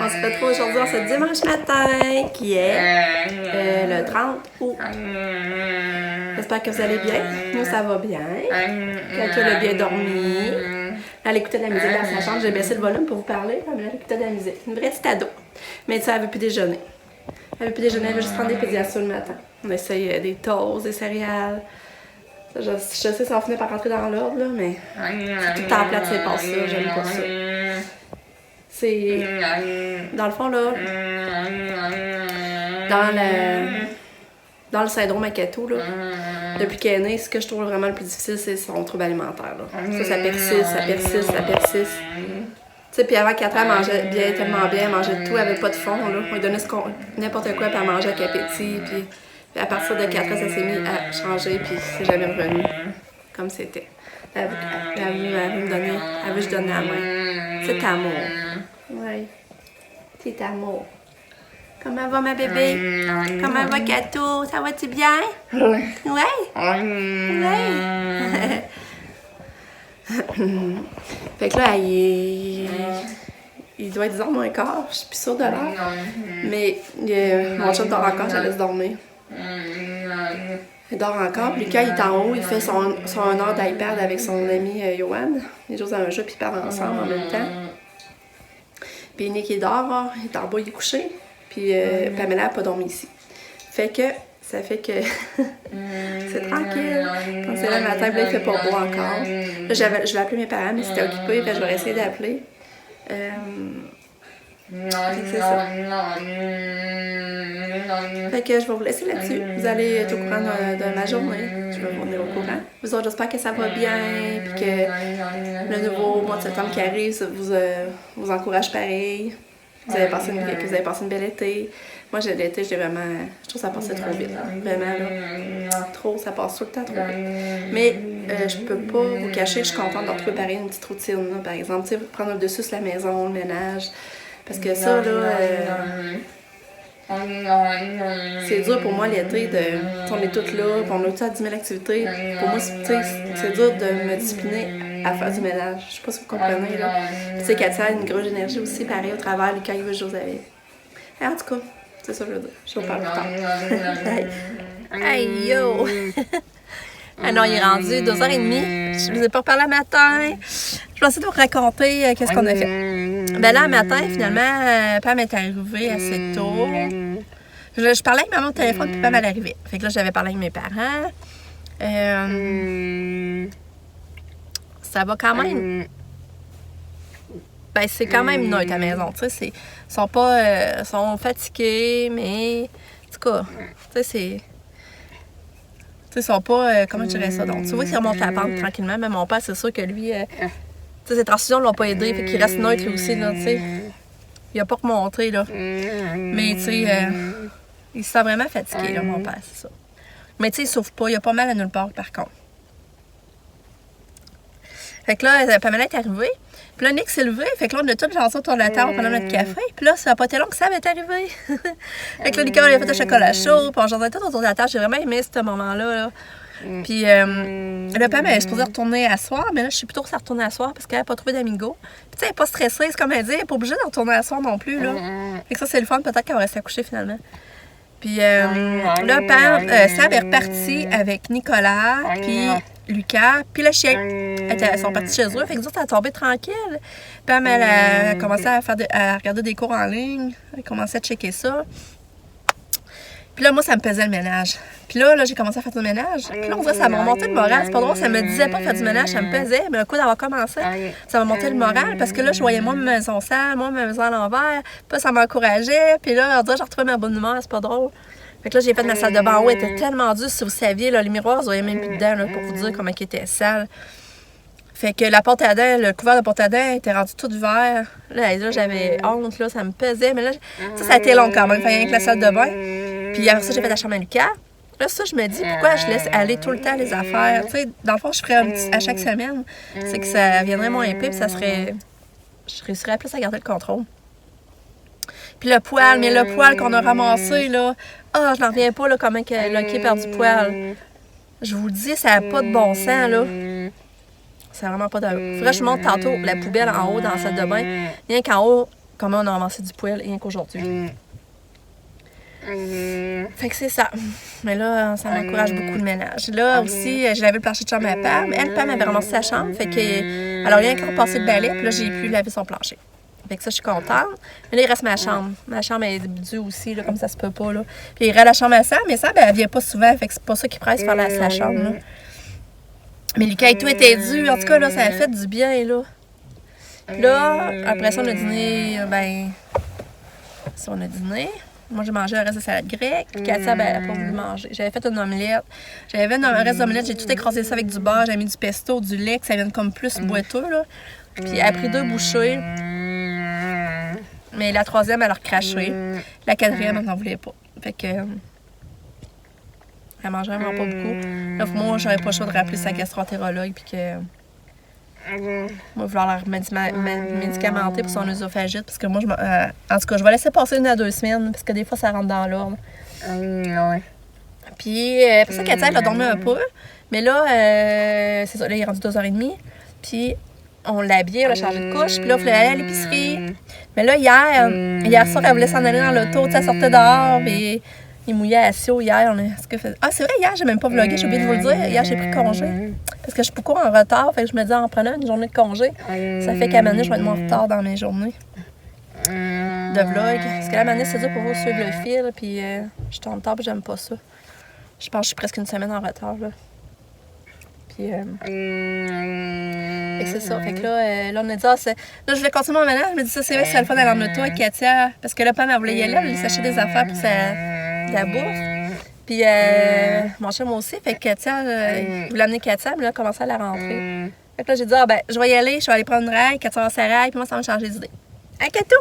On se retrouve aujourd'hui en ce dimanche matin qui est le 30 août. J'espère que vous allez bien. Nous, ça va bien. Quelqu'un a bien dormi. Elle écoutait de la musique dans sa chambre. J'ai baissé le volume pour vous parler. Elle écoutait de la musique. Une vraie petite ado. Mais ça, elle veut plus déjeuner. Elle veut plus déjeuner, elle veut juste prendre des pédiatres le matin. On essaye des toasts, des céréales. Je sais que ça va finir par rentrer dans l'ordre, là, mais c'est tout le temps plate, c'est pas ça. J'aime pas ça. C'est... Dans le fond, là, dans le syndrome Akato, là, depuis qu'elle est née, ce que je trouve vraiment le plus difficile, c'est son trouble alimentaire. Là. Ça persiste. Tu sais, puis avant 4 ans, elle mangeait bien, tellement bien, elle mangeait de tout, elle avait pas de fond, là. On lui donnait n'importe quoi, puis elle mangeait avec appétit, puis à partir de 4 ans, ça s'est mis à changer, puis c'est jamais revenu comme c'était. Elle veut me donner, elle veut que je donne la main. C'est amour. Oui. C'est amour. Comment va ma bébé? Comment va Kato? Ça va-tu bien? Oui. Oui? Fait que là, il doit être 10h moins quart, je suis plus sûre de l'heure. Mais mon chum dort encore, je la laisse dormir. Il dort encore, puis quand il est en haut, il fait son heure d'iPad avec son ami Johan. Ils jouent à un jeu, puis ils parlent ensemble en même temps. Puis Nick, il dort, il est en bas, il est couché. Puis Pamela n'a pas dormi ici. Fait que, ça fait que c'est tranquille. Quand c'est là le matin, là, il fait pas beau encore. Là, je vais appeler mes parents, mais c'était occupé, fait que je vais essayer d'appeler. C'est ça. Fait que je vais vous laisser là-dessus. Vous allez être au courant de ma journée. Je vais vous tenir au courant. Vous autres, j'espère que ça va bien, puis que le nouveau mois de septembre qui arrive, ça vous encourage pareil. Que vous avez passé une belle été. Moi, l'été, je trouve que ça passait trop vite. Vraiment, là. Trop, ça passe tout le temps trop vite. Mais je peux pas vous cacher que je suis contente de retrouver pareil une petite routine, là, par exemple. Tu sais, prendre le dessus sur la maison, le ménage. Parce que ça, là, c'est dur pour moi l'été on est toutes là, on a tout à 10 000 activités. Pour moi, c'est dur de me discipliner à faire du ménage. Je sais pas si vous comprenez, là. Tu sais, Katia a une grosse énergie aussi, pareil, au travail, quand il veut jouer avec. Et en tout cas, c'est ça que je veux dire. Je vais vous parler plus tard. Hey yo! Ah non, il est rendu 2h30. Je vous ai pas parlé le matin. Je vais essayer de vous raconter qu'est-ce qu'on a fait. Ben là, le matin, finalement, Pam est arrivée assez tôt. Je parlais avec maman au téléphone, puis Pam elle arrivait. Fait que là, j'avais parlé avec mes parents. Ça va quand même... Ben, c'est quand même neutre à la maison, tu sais. Ils sont fatigués, mais... En tout cas, tu sais, c'est... Ils sont pas, comment je dirais ça, donc tu vois qu'ils remontent la pente tranquillement, mais mon père, c'est sûr que lui, ses transfusions ne l'ont pas aidé, fait qu'il reste neutre lui aussi, là, tu sais. Il a pas remonté, là. Mais, tu sais, il se sent vraiment fatigué, là, mon père, c'est ça. Mais, tu sais, il souffre pas, il a pas mal à nulle part, par contre. Fait que là, Pamela est arrivée, puis là, Nick s'est levé, fait que là, on a tout lancé autour de la table pendant notre café, puis là, ça n'a pas été long que Sam est arrivé. Fait que là, Nicole, a fait un chocolat chaud, puis on jasait tout autour de la table, j'ai vraiment aimé ce moment-là, là. Puis là, Pam, elle est supposée retourner à soir, mais là, je suis plutôt à retourner à soir parce qu'elle n'a pas trouvé d'amigo. Puis, tu sais, elle n'est pas stressée, c'est comme elle dit, elle n'est pas obligée de retourner à soir non plus, là. Fait que ça, c'est le fun, peut-être qu'elle va rester accouchée finalement. Puis là, Pam, Sam est repartie avec Nicolas, puis Lucas, puis le chien. Ils sont partis chez eux, fait que nous autres, elle est tombée tranquille. Pam, elle a commencé à regarder des cours en ligne, elle a commencé à checker ça. Puis là, moi, ça me pesait le ménage. Puis là, j'ai commencé à faire du ménage. Puis là, on dirait que ça m'a monté le moral. C'est pas drôle, ça me disait pas de faire du ménage, ça me pesait. Mais le coup d'avoir commencé, ça m'a monté le moral parce que là, je voyais moi ma maison sale, moi ma maison à l'envers. Puis ça m'encourageait. Puis là, on dirait que j'ai retrouvé ma bonne humeur, c'est pas drôle. Fait que là, j'ai fait ma salle de bain en haut, elle était tellement dure. Si vous saviez, là, les miroirs, vous voyez même plus dedans, là, pour vous dire comment elle était sale. Fait que la porte à dents, le couvert de porte à dents était rendu tout vert. Là, j'avais honte, là, ça me pesait. Mais là, ça a été long quand même. Il fallait rien que la salle de bain. Puis après ça, j'ai fait la chambre à Lucas. Là, ça, je me dis, pourquoi je laisse aller tout le temps les affaires? Tu sais, dans le fond, je ferais à chaque semaine. C'est que ça viendrait moins épais, puis ça serait... Je réussirais plus à garder le contrôle. Puis le poêle, mais le poêle qu'on a ramassé, là... Ah, je n'en reviens pas, là, comment Lucky perd du poêle. Je vous le dis, ça n'a pas de bon sens, là. C'est vraiment pas de... Faudrait que je monte tantôt la poubelle en haut dans la salle de bain. Rien qu'en haut, comment on a avancé du poil rien qu'aujourd'hui. Fait que c'est ça. Mais là, ça m'encourage beaucoup le ménage. Là aussi, j'ai lavé le plancher de chambre à Pam. Pam avait ramassé sa chambre. Fait que, alors, rien qu'à repasser le balai, puis là, j'ai pu laver son plancher. Fait que ça, je suis contente. Mais là, il reste ma chambre. Ma chambre est due aussi, là, comme ça se peut pas. Là. Puis il reste la chambre à Sam, mais Sam, elle vient pas souvent. Fait que c'est pas ça qui presse faire sa chambre. Là. Mais Lucas et tout était dû. En tout cas, là, ça a fait du bien. Là. Puis là, après ça, on a dîné. Ben, si on a dîné. Moi, j'ai mangé un reste de salade grecque. Puis Katia, elle n'a pas voulu manger. J'avais fait une omelette. J'avais un reste d'omelette. J'ai tout écrasé ça avec du beurre. J'ai mis du pesto, du lait, que ça vienne comme plus boiteux. Là. Puis elle a pris 2 bouchées. Mais la 3e, elle a recraché. La 4e, elle n'en voulait pas. Fait que. Elle mangeait vraiment pas beaucoup. Là, moi, j'aurais pas le choix de rappeler sa gastro-entérologue. Puis que. Moi, vouloir la médicamenter pour son œsophagite. Parce que moi, en tout cas, je vais laisser passer 1 à 2 semaines. Parce que des fois, ça rentre dans l'ordre. Puis, pour ça, Katia, elle a dormi un peu. Mais là, c'est ça, là, il est rendu 2h30. Puis, on l'a habillé, on l'a changé de couche. Puis là, il fallait aller à l'épicerie. Mais là, hier soir, elle voulait s'en aller dans l'auto. Tu sais, elle sortait dehors. Puis, il mouillait assez haut hier. Ah, c'est vrai, hier, j'ai même pas vlogué. J'ai oublié de vous le dire. Hier, j'ai pris congé. Parce que je suis beaucoup en retard. Fait que je me dis, en prenant une journée de congé, ça fait qu'à Mané, je vais être moins en retard dans mes journées de vlog. Parce que la Mané, c'est dur pour vous suivre le fil. Puis, je suis en retard, puis j'aime pas ça. Je pense que je suis presque une semaine en retard, là. Puis, fait que c'est ça. Fait que là, on a dit, là, je voulais continuer mon ménage. Je me dis, ça, c'est vrai, c'est le fun d'aller en auto avec Katia. Parce que là, Pam, elle voulait y aller. Elle voulait s'acheter des affaires pour de la bouffe. Puis, mon chien, moi aussi. Fait que Katia, il voulait amener Katia, mais là, elle commençait à la rentrer. Fait que là, j'ai dit, ben, je vais y aller. Je vais aller prendre une raille. Katia va sa raille. Puis moi, ça va me changer d'idée. Hein, Katou?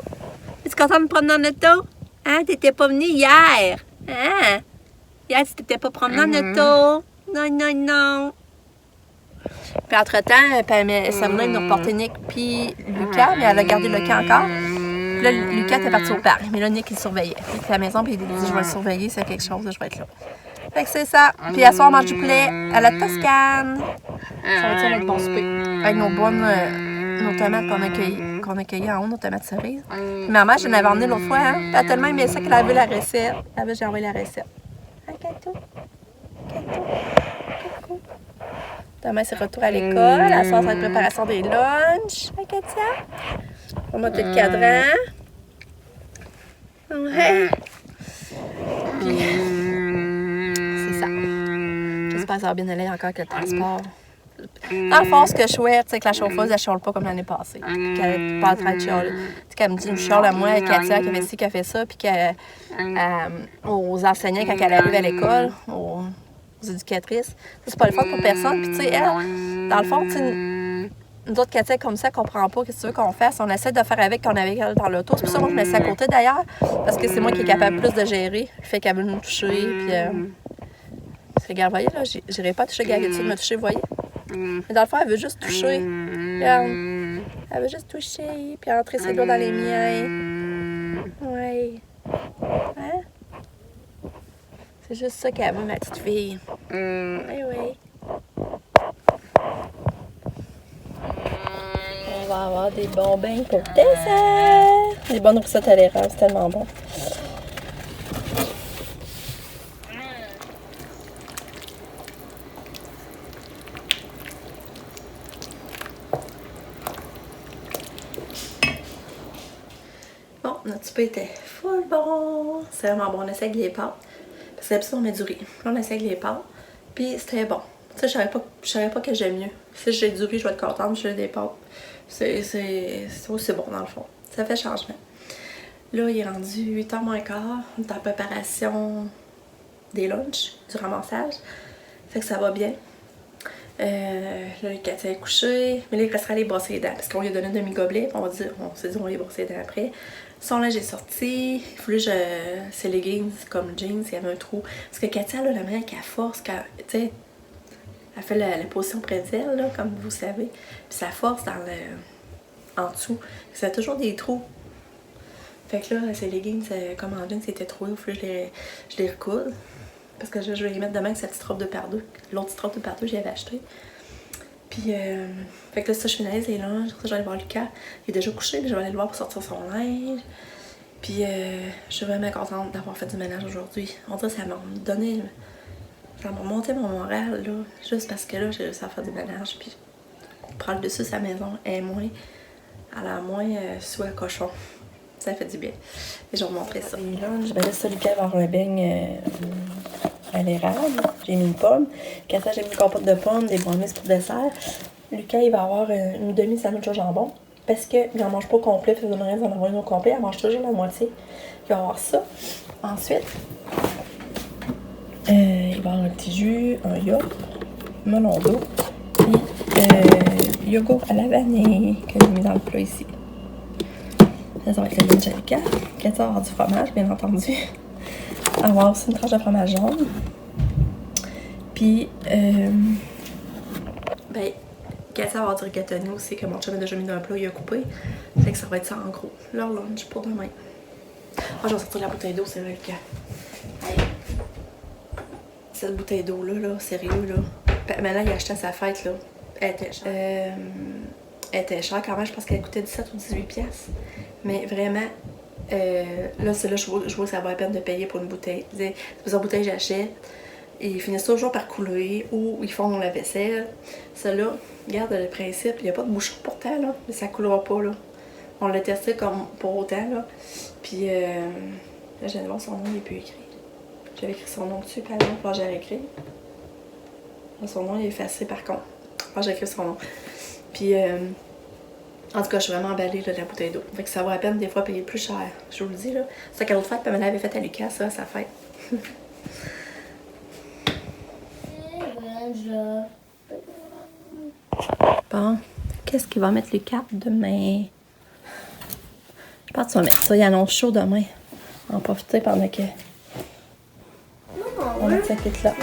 Es-tu content de me promener en auto? Hein? T'étais pas venu hier? Hein? Hier, tu t'étais pas promené en auto? Non, non, non. Puis entre-temps, ça venait de nous reporter Nick puis Lucas, mais elle a gardé Lucas encore. Puis là, Lucas était parti au parc, mais là, Nick, il surveillait. Il était à la maison, puis il a dit, je vais le surveiller, s'il y a quelque chose, je vais être là. Fait que c'est ça. Puis à soir, on mange du poulet à la Toscane. Ça va être notre bon souper. Avec nos tomates qu'on a cueillies en haut, nos tomates cerises. Puis ma mère, je l'avais emmené l'autre fois, hein. Elle a tellement aimé ça qu'elle avait la recette. J'ai envoyé la recette. Hein, Katou? Coucou. Demain, c'est retour à l'école. À soir, ça va être préparation des lunchs. Hein, Katia? On va mettre le cadran. Ouais. Puis, c'est ça. J'espère que ça va bien aller encore avec le transport. Dans le fond, ce que je souhaite, c'est que la chauffeuse, elle chiale pas comme l'année passée. Qu'elle n'est pas en train de chialer. Qu'elle me dit une chiale à moi, avec Katia, qui avait ci, qui a fait ça, puis aux enseignants, quand elle arrive à l'école, aux éducatrices, c'est pas le fun pour personne. Puis, tu sais, elle, dans le fond, tu sais, nous autres, Katia, comme ça, elle comprend pas ce que tu veux qu'on fasse. On essaie de faire avec qu'on avait elle dans l'auto. C'est pour ça que moi, je me mets à côté d'ailleurs, parce que c'est moi qui est capable plus de gérer. Le fait qu'elle veut nous toucher, puis. Regarde, voyez, là, j'irai pas toucher Gaga dessus de me toucher, voyez. Mais dans le fond, elle veut juste toucher. Regarde. Elle veut juste toucher, puis entrer ses doigts dans les miens. Ouais. Hein? C'est juste ça qu'elle veut, ma petite fille. Oui, oui. On va avoir des bonbons pour dessert. Des bonnes recettes à l'érable, c'est tellement bon. Bon, notre souper était full bon. C'est vraiment bon. On essaie avec les pâtes. Parce que d'habitude, on met du riz. Là, on essaie avec les pâtes. Puis c'était bon. Tu sais, je savais pas que j'aime mieux. Si j'ai du riz, je vais être contente. Si j'ai des pâtes. C'est aussi bon, dans le fond. Ça fait changement. Là, il est rendu 8h moins quart. On est en préparation des lunchs, du ramassage. Fait que ça va bien. Là, Katia est couchée. Mais là, il restera les brosser les dents. Parce qu'on lui a donné un demi-gobelet. On s'est dit, on va les brosser les dents après. Son linge est sorti. Il fallait que ses leggings comme jeans, il y avait un trou. Parce que Katia, là, la manière qu'elle force, tu sais, elle fait la position près d'elle, là, comme vous savez. Puis ça force en dessous. Ça a toujours des trous. Fait que là, ses leggings, comme en jeans, c'était troué. Il fallait que je les recouse. Parce que je vais les mettre demain avec sa petite robe de par deux. L'autre petite robe de par deux, j'y avais acheté. Puis, fait que là, ça, je finalise les linges. Je vais aller voir Lucas. Il est déjà couché, mais je vais aller le voir pour sortir son linge. Puis, je suis vraiment contente d'avoir fait du ménage aujourd'hui. On dirait que ça m'a donné. Ça m'a monté mon moral, là. Juste parce que là, j'ai réussi à faire du ménage. Puis, prendre le dessus de sa maison est moins. Elle a moins sous à cochon. Ça fait du bien. Et je vais vous montrer ça. Et là, je vais laisser Lucas avoir un beigne à l'érable. J'ai mis une pomme. Qu'à ça, j'ai mis une compote de pommes, des brownies pour dessert. Lucas, il va avoir une demi-sandwich au jambon. Parce qu'il n'en mange pas au complet. Il faisait rien d'en avoir une au complet. Il mange toujours la moitié. Il va avoir ça. Ensuite, il va avoir un petit jus, un yaourt, melon d'eau, puis yogourt à la vanille que j'ai mis dans le plat ici. Ça va être le lunch à Lucas. Lucas va avoir du fromage, bien entendu. Il va avoir aussi une tranche de fromage jaune. Puis, ben, Lucas va avoir du rigatoni aussi que mon chum a déjà mis dans le plat, il a coupé. Fait que ça va être ça en gros. Leur lunch pour demain. Ah, je vais sortir la bouteille d'eau, c'est vrai, Lucas. Hey. Cette bouteille d'eau-là, là, sérieux, là. Mais là, il a acheté à sa fête, là. Elle était chère. Elle était chère quand même, je pense qu'elle coûtait 17 ou 18 piastres. Mais vraiment, là, c'est là, je vois que ça vaut la peine de payer pour une bouteille. C'est plusieurs bouteilles que j'achète. Ils finissent toujours par couler ou ils font la vaisselle. Celle-là, regarde le principe, il n'y a pas de bouchon pourtant, là, mais ça ne coulera pas, là. On l'a testé comme pour autant, là. Puis, là, je viens de voir son nom, il n'est plus écrit. J'avais écrit son nom dessus, par exemple, quand j'ai écrit. Son nom il est effacé par contre. Quand j'ai écrit son nom. Puis, en tout cas, je suis vraiment emballée là, de la bouteille d'eau. Fait que ça vaut la peine des fois payer plus cher. Je vous le dis là. C'est ça qu'à l'autre fois que Pamela avait fait à Lucas, ça, sa fête. Bon, qu'est-ce qu'il va mettre Lucas demain? Je pense que tu vas mettre ça. Il annonce chaud demain. On va en profiter pendant que on met cette kit là.